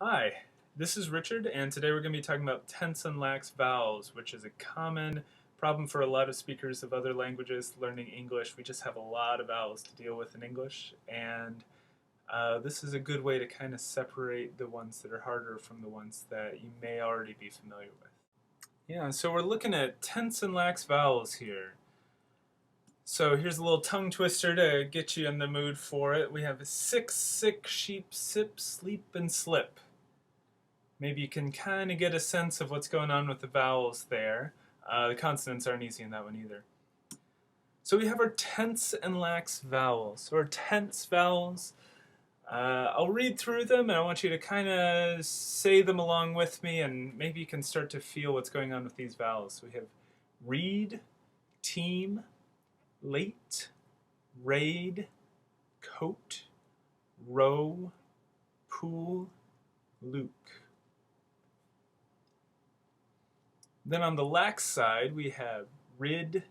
Hi, this is Richard, and today we're going to be talking about tense and lax vowels, which is a common problem for a lot of speakers of other languages learning English. We just have a lot of vowels to deal with in English, and this is a good way to kind of separate the ones that are harder from the ones that you may already be familiar with. Yeah, so we're looking at tense and lax vowels here. So here's a little tongue twister to get you in the mood for it. We have sick, sheep, sip, sleep, and slip. Maybe you can kind of get a sense of what's going on with the vowels there. The consonants aren't easy in that one either. So we have our tense and lax vowels. So our tense vowels, I'll read through them and I want you to kind of say them along with me, and maybe you can start to feel what's going on with these vowels. So we have read, team, late, raid, coat, row, pool, Luke. Then on the lax side, we have rid,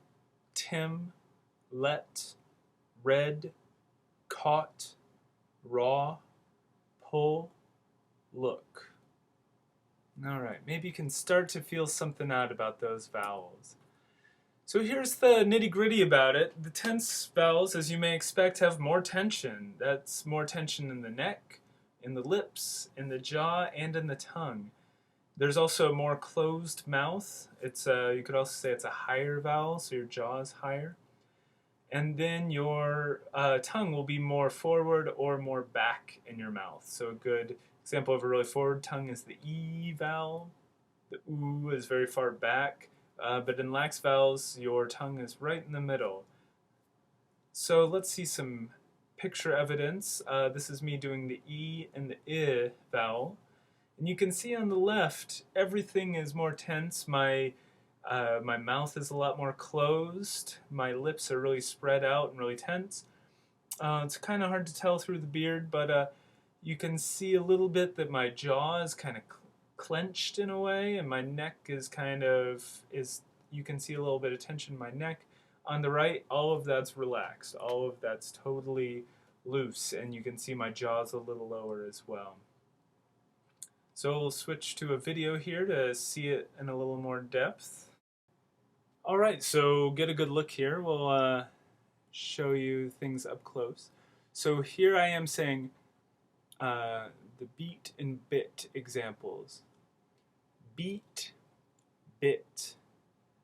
Tim, let, read, caught, raw, pull, look. All right, maybe you can start to feel something out about those vowels. So here's the nitty-gritty about it. The tense vowels, as you may expect, have more tension. That's more tension in the neck, in the lips, in the jaw, and in the tongue. There's also a more closed mouth. You could also say it's a higher vowel, so your jaw is higher. And then your tongue will be more forward or more back in your mouth. So a good example of a really forward tongue is the E vowel. The oo is very far back. But in lax vowels, your tongue is right in the middle. So let's see some picture evidence. This is me doing the E and the I vowel. And you can see on the left, everything is more tense. My mouth is a lot more closed. My lips are really spread out and really tense. It's kind of hard to tell through the beard, but you can see a little bit that my jaw is kind of clenched in a way, and my neck is you can see a little bit of tension in my neck. On the right, all of that's relaxed. All of that's totally loose, and you can see my jaw's a little lower as well. So we'll switch to a video here to see it in a little more depth. All right, so get a good look here. We'll show you things up close. So here I am saying the beat and bit examples. Beat, bit.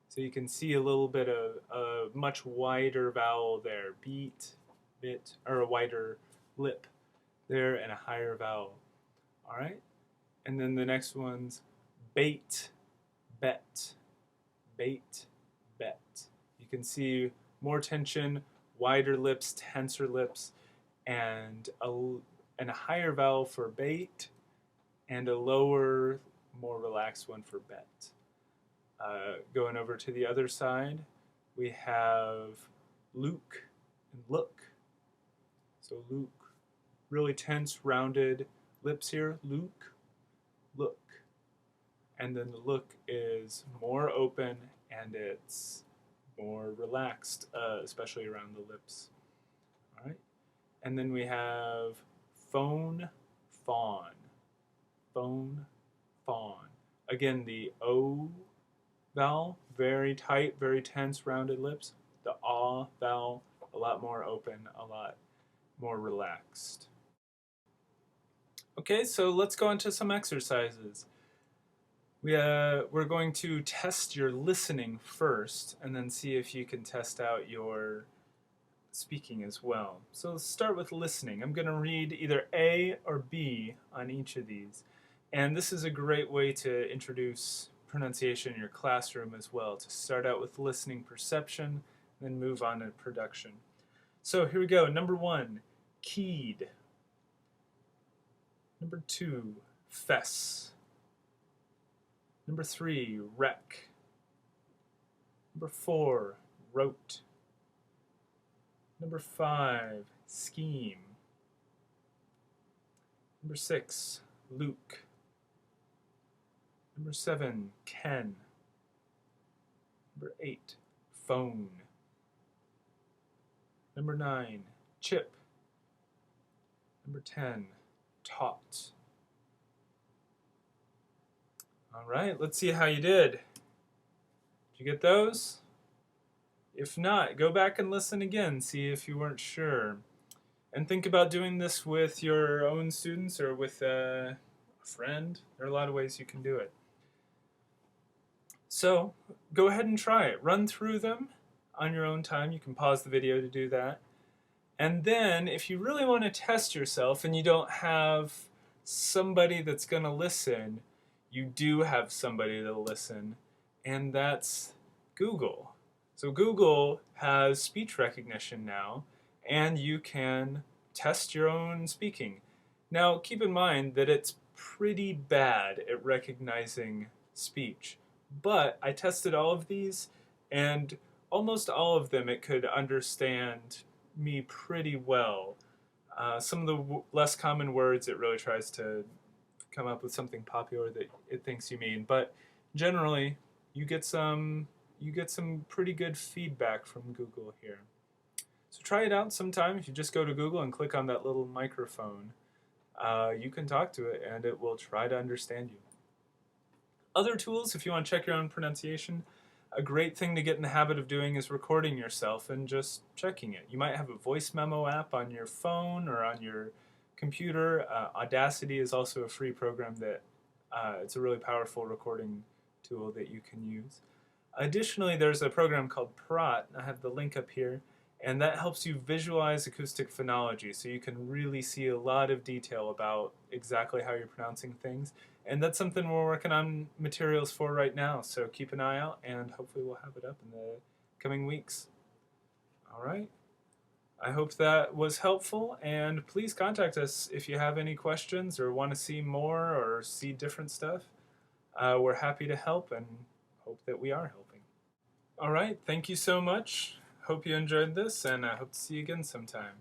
So you can see a little bit of a much wider vowel there. Beat, bit, or a wider lip there and a higher vowel. All right? And then the next one's bait, bet, bait, bet. You can see more tension, wider lips, tenser lips, and a higher vowel for bait, and a lower, more relaxed one for bet. Going over to the other side, we have Luke and look. So Luke, really tense, rounded lips here. Luke, look. And then the look is more open and it's more relaxed, especially around the lips. All right. And then we have phone, fawn. Phone, fawn. Again, the O vowel, very tight, very tense, rounded lips. The ah vowel, a lot more open, a lot more relaxed. Okay, so let's go into some exercises. We're going to test your listening first and then see if you can test out your speaking as well. So let's start with listening. I'm going to read either A or B on each of these. And this is a great way to introduce pronunciation in your classroom as well, to start out with listening perception, then move on to production. So here we go. Number 1, keyed. Number 2, fess. Number 3, wreck. Number 4, wrote. Number 5, scheme. Number 6, Luke. Number 7, Ken. Number 8, phone. Number 9, chip. Number 10, taught. All right, let's see how you did. Did you get those? If not, go back and listen again, see if you weren't sure. And think about doing this with your own students or with a friend. There are a lot of ways you can do it. So go ahead and try it. Run through them on your own time. You can pause the video to do that. And then if you really want to test yourself and you don't have somebody that's going to listen, you do have somebody that'll listen, and that's Google. So Google has speech recognition now, and you can test your own speaking. Now, keep in mind that it's pretty bad at recognizing speech, but I tested all of these, and almost all of them it could understand me pretty well. Some of the less common words, it really tries to come up with something popular that it thinks you mean, but generally, you get some pretty good feedback from Google here. So try it out sometime. If you just go to Google and click on that little microphone, you can talk to it and it will try to understand you. Other tools, if you want to check your own pronunciation, a great thing to get in the habit of doing is recording yourself and just checking it. You might have a voice memo app on your phone or on your computer. Audacity is also a free program that it's a really powerful recording tool that you can use. Additionally, there's a program called Prot. I have the link up here, and that helps you visualize acoustic phonology, so you can really see a lot of detail about exactly how you're pronouncing things. And that's something we're working on materials for right now, so keep an eye out, and hopefully we'll have it up in the coming weeks. All right. I hope that was helpful, and please contact us if you have any questions or want to see more or see different stuff. We're happy to help and hope that we are helping. All right, thank you so much. Hope you enjoyed this, and I hope to see you again sometime.